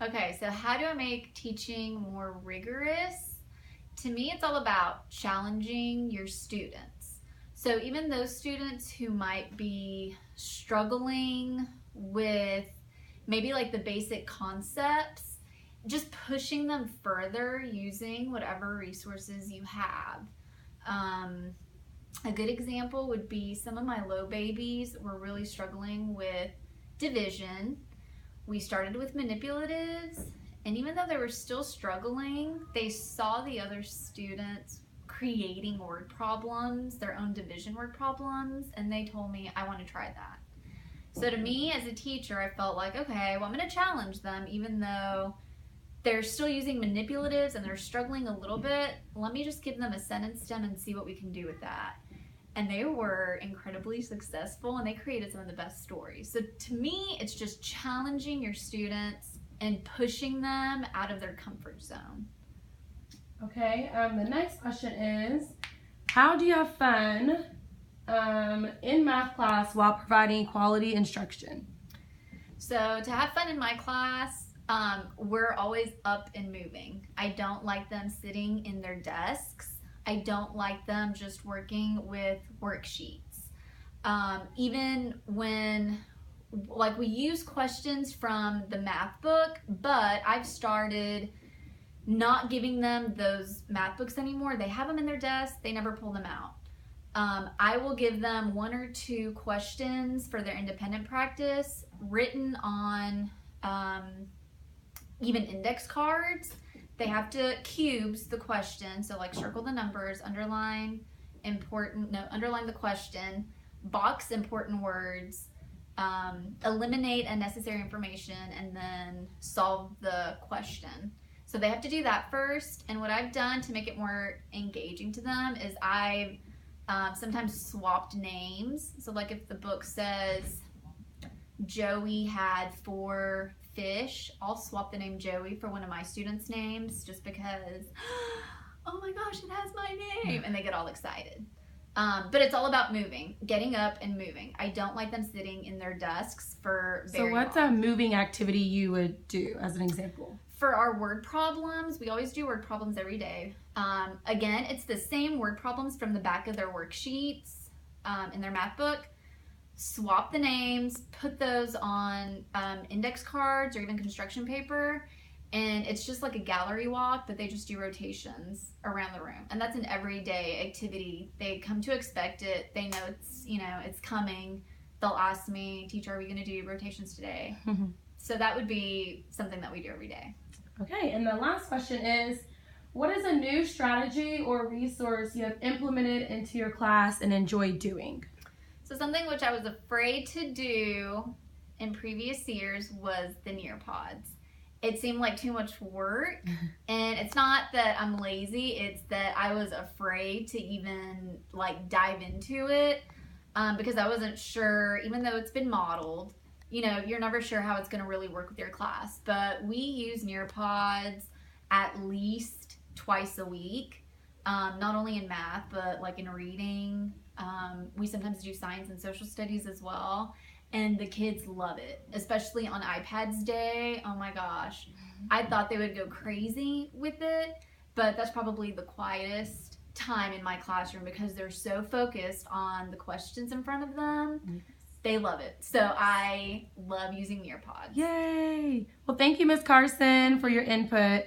Okay, so how do I make teaching more rigorous? To me, it's all about challenging your students. So even those students who might be struggling with maybe like the basic concepts, just pushing them further using whatever resources you have. A good example would be some of my low babies were really struggling with division. We started with manipulatives, and even though they were still struggling, they saw the other students creating word problems, their own division word problems, and they told me, I want to try that. So to me as a teacher, I felt like, okay, well, I'm going to challenge them even though they're still using manipulatives and they're struggling a little bit. Let me just give them a sentence stem and see what we can do with that. And they were incredibly successful, and they created some of the best stories. So to me, it's just challenging your students and pushing them out of their comfort zone. Okay, the next question is, how do you have fun in math class while providing quality instruction? So to have fun in my class, we're always up and moving. I don't like them sitting in their desks. I don't like them just working with worksheets. Even when, like, we use questions from the math book, but I've started not giving them those math books anymore. They have them in their desk. They never pull them out. I will give them 1 or 2 questions for their independent practice written on even index cards. They have to cubes the question, so like circle the numbers, underline the question, box important words, eliminate unnecessary information, and then solve the question. So they have to do that first, and what I've done to make it more engaging to them is I've sometimes swapped names. So like if the book says Joey had 4 fish, I'll swap the name Joey for one of my students' names just because, oh my gosh, it has my name, and they get all excited. But it's all about moving, getting up and moving. I don't like them sitting in their desks for very long. So what's a moving activity you would do as an example? For our word problems, we always do word problems every day. Again, it's the same word problems from the back of their worksheets in their math book. Swap the names, put those on index cards or even construction paper, and it's just like a gallery walk, but they just do rotations around the room. And that's an everyday activity. They come to expect it. They know it's coming. They'll ask me, teacher, are we going to do rotations today? So that would be something that we do every day. Okay, and the last question is, what is a new strategy or resource you have implemented into your class and enjoy doing? So something which I was afraid to do in previous years was the Nearpods. It seemed like too much work, and it's not that I'm lazy, it's that I was afraid to even like dive into it because I wasn't sure, even though it's been modeled, you're never sure how it's going to really work with your class. But we use Nearpods at least twice a week, not only in math, but like in reading. We sometimes do science and social studies as well, and the kids love it, especially on iPads Day. Oh my gosh, I thought they would go crazy with it, but that's probably the quietest time in my classroom because they're so focused on the questions in front of them. They love it. So I love using Nearpods. Yay! Well, thank you, Ms. Carson, for your input.